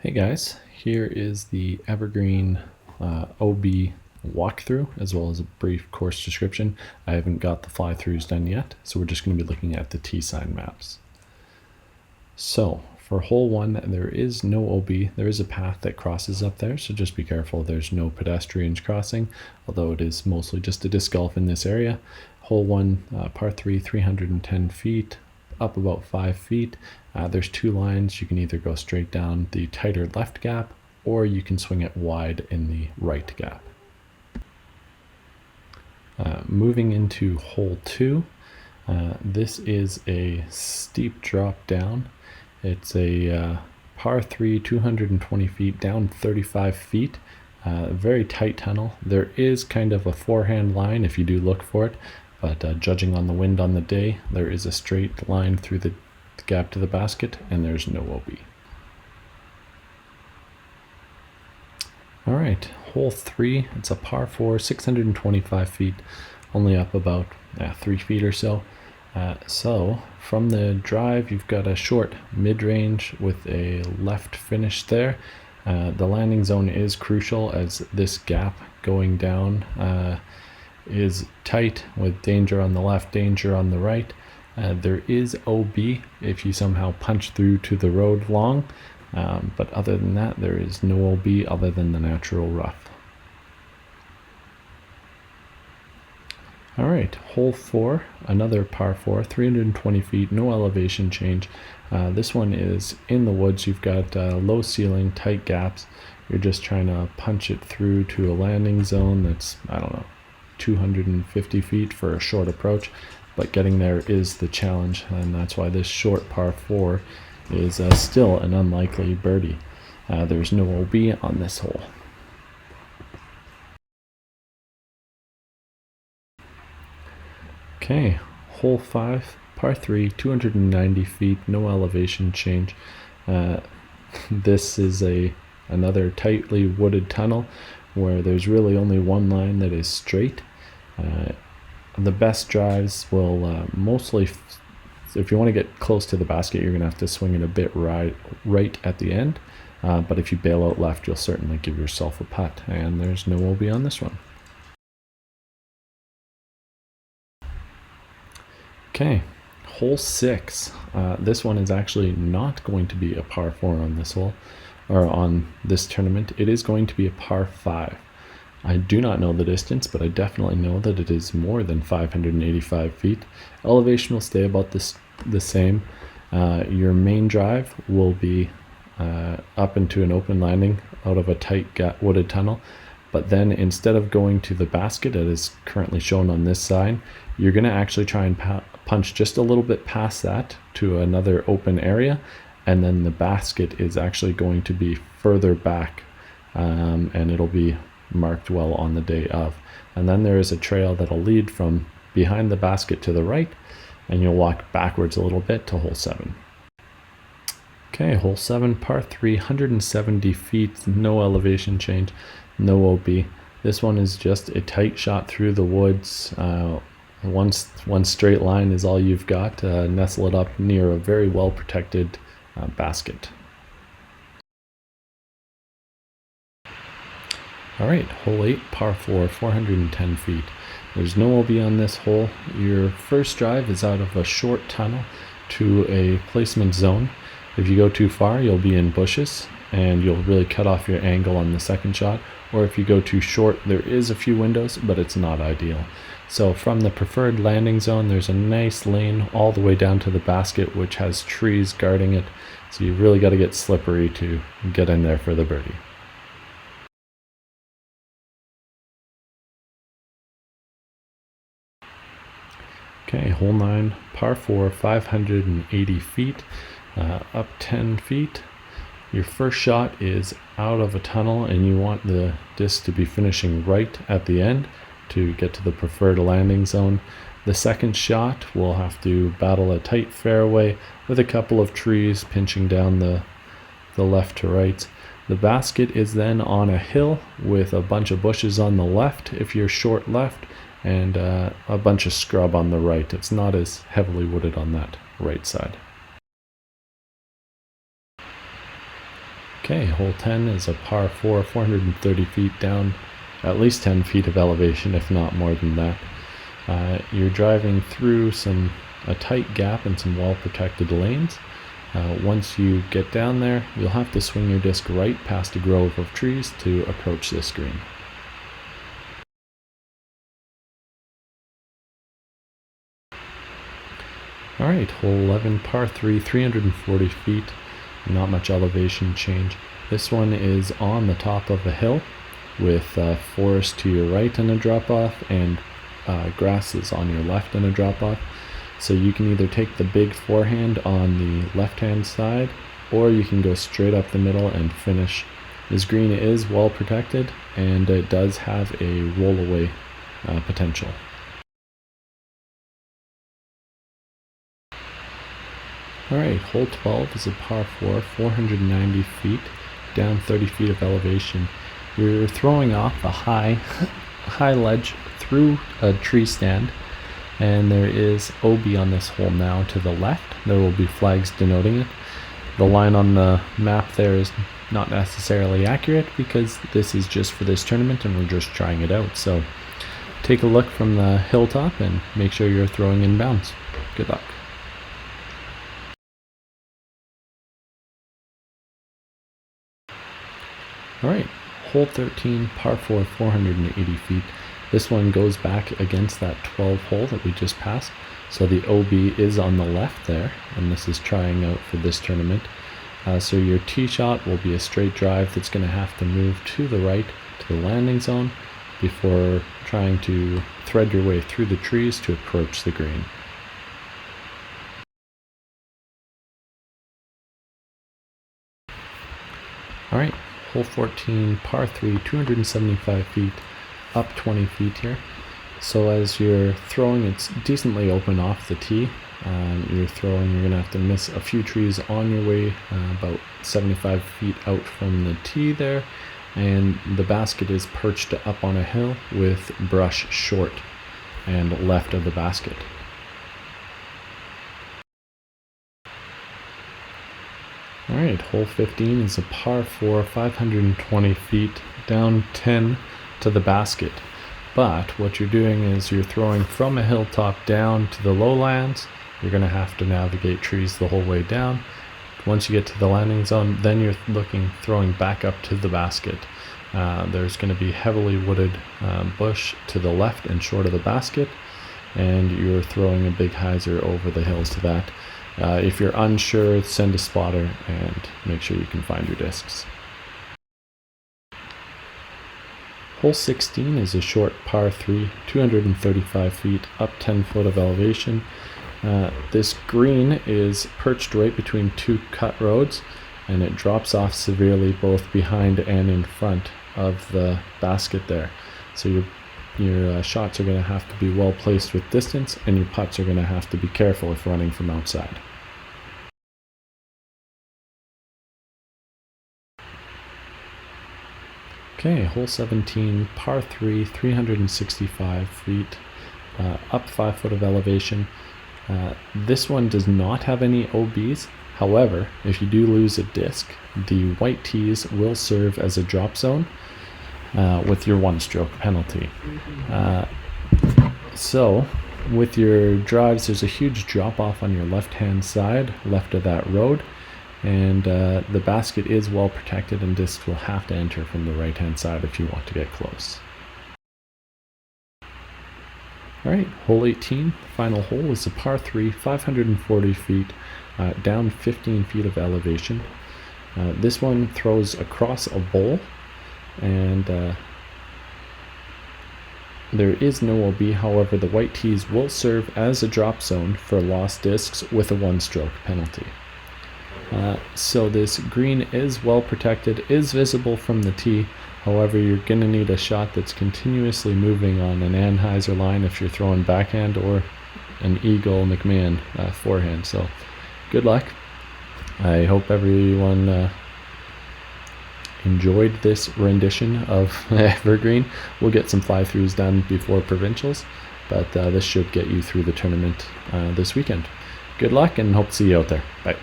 Hey guys, here is the Evergreen OB walkthrough as well as a brief course description. I haven't got the fly-throughs done yet, so we're just going to be looking at the T-sign maps. So for hole 1, there is no OB. There is a path that crosses up there, so just be careful there's no pedestrians crossing, although it is mostly just a disc golf in this area. Hole 1, par 3, 310 feet, up about 5 feet. There's two lines. You can either go straight down the tighter left gap, or you can swing it wide in the right gap. Moving into hole 2, this is a steep drop down. It's a par 3, 220 feet down 35 feet. Very tight tunnel. There is kind of a forehand line if you do look for it, but judging on the wind on the day, there is a straight line through the gap to the basket, and there's no OB. All right, hole 3, it's a par 4, 625 feet, only up about 3 feet or so. So from the drive, you've got a short mid-range with a left finish there. The landing zone is crucial as this gap going down is tight with danger on the left, danger on the right. There is OB if you somehow punch through to the road long, but other than that, there is no OB other than the natural rough. All right, hole 4, another par 4, 320 feet, no elevation change. This one is in the woods. You've got low ceiling, tight gaps. You're just trying to punch it through to a landing zone that's, 250 feet for a short approach. But getting there is the challenge, and that's why this short par 4 is still an unlikely birdie. There's no OB on this hole. Okay, hole 5, par 3, 290 feet, no elevation change. This is another tightly wooded tunnel where there's really only one line that is straight. The best drives will mostly, if you want to get close to the basket, you're going to have to swing it a bit right at the end. But if you bail out left, you'll certainly give yourself a putt. And there's no OB on this one. Okay, hole 6. This one is actually not going to be a par 4 on this hole, or on this tournament. It is going to be a par 5. I do not know the distance, but I definitely know that it is more than 585 feet. Elevation will stay about the same. Your main drive will be up into an open landing out of a tight wooded tunnel. But then instead of going to the basket, as is currently shown on this side, you're going to actually try and punch just a little bit past that to another open area. And then the basket is actually going to be further back, and it'll be marked well on the day of. And then there is a trail that'll lead from behind the basket to the right, and you'll walk backwards a little bit to hole 7. Okay, hole 7, par 3, 170 feet, no elevation change, no OB. This one is just a tight shot through the woods. One straight line is all you've got. Nestle it up near a very well protected basket. All right, hole 8, par 4, 410 feet. There's no OB on this hole. Your first drive is out of a short tunnel to a placement zone. If you go too far, you'll be in bushes, and you'll really cut off your angle on the second shot. Or if you go too short, there is a few windows, but it's not ideal. So from the preferred landing zone, there's a nice lane all the way down to the basket, which has trees guarding it. So you've really got to get slippery to get in there for the birdie. Okay, hole 9, par 4, 580 feet, up 10 feet. Your first shot is out of a tunnel, and you want the disc to be finishing right at the end to get to the preferred landing zone. The second shot will have to battle a tight fairway with a couple of trees pinching down the left to right. The basket is then on a hill with a bunch of bushes on the left if you're short left, and a bunch of scrub on the right. It's not as heavily wooded on that right side. Okay, hole 10 is a par 4, 430 feet down, at least 10 feet of elevation, if not more than that. You're driving through a tight gap and some well-protected lanes. Once you get down there, you'll have to swing your disc right past a grove of trees to approach this green. Alright, hole 11, par 3, 340 feet, not much elevation change. This one is on the top of a hill with forest to your right and a drop-off, and grasses on your left and a drop-off. So you can either take the big forehand on the left-hand side, or you can go straight up the middle and finish. This green is well protected, and it does have a roll-away potential. Alright, hole 12 is a par 4, 490 feet, down 30 feet of elevation. You're throwing off a high ledge through a tree stand, and there is OB on this hole now to the left. There will be flags denoting it. The line on the map there is not necessarily accurate because this is just for this tournament and we're just trying it out. So take a look from the hilltop and make sure you're throwing in bounds. Good luck. Alright, hole 13, par 4, 480 feet. This one goes back against that 12 hole that we just passed. So the OB is on the left there, and this is trying out for this tournament. So your tee shot will be a straight drive that's going to have to move to the right to the landing zone before trying to thread your way through the trees to approach the green. Alright, hole 14, par 3, 275 feet, up 20 feet here. So as you're throwing, it's decently open off the tee. You're going to have to miss a few trees on your way, about 75 feet out from the tee there. And the basket is perched up on a hill with brush short and left of the basket. Alright, hole 15 is a par 4, 520 feet, down 10 to the basket. But what you're doing is you're throwing from a hilltop down to the lowlands. You're going to have to navigate trees the whole way down. Once you get to the landing zone, then you're throwing back up to the basket. There's going to be heavily wooded bush to the left and short of the basket, and you're throwing a big hyzer over the hills to that. If you're unsure, send a spotter and make sure you can find your discs. Hole 16 is a short par 3, 235 feet, up 10 foot of elevation. This green is perched right between two cut roads, and it drops off severely both behind and in front of the basket there. So your shots are going to have to be well placed with distance, and your putts are going to have to be careful if running from outside. Okay, hole 17, par 3, 365 feet, up 5 foot of elevation. This one does not have any OBs. However, if you do lose a disc, the white tees will serve as a drop zone with your 1-stroke penalty. So with your drives, there's a huge drop off on your left-hand side, left of that road, and the basket is well protected, and discs will have to enter from the right-hand side if you want to get close. Alright, hole 18, final hole, is a par 3, 540 feet, down 15 feet of elevation. This one throws across a bowl, and there is no OB. However, the white tees will serve as a drop zone for lost discs with a 1-stroke penalty. So this green is well protected, is visible from the tee. However, you're going to need a shot that's continuously moving on an anhyzer line if you're throwing backhand, or an Eagle McMahon forehand. So good luck. I hope everyone enjoyed this rendition of Evergreen. We'll get some fly-throughs done before provincials, but this should get you through the tournament this weekend. Good luck, and hope to see you out there. Bye.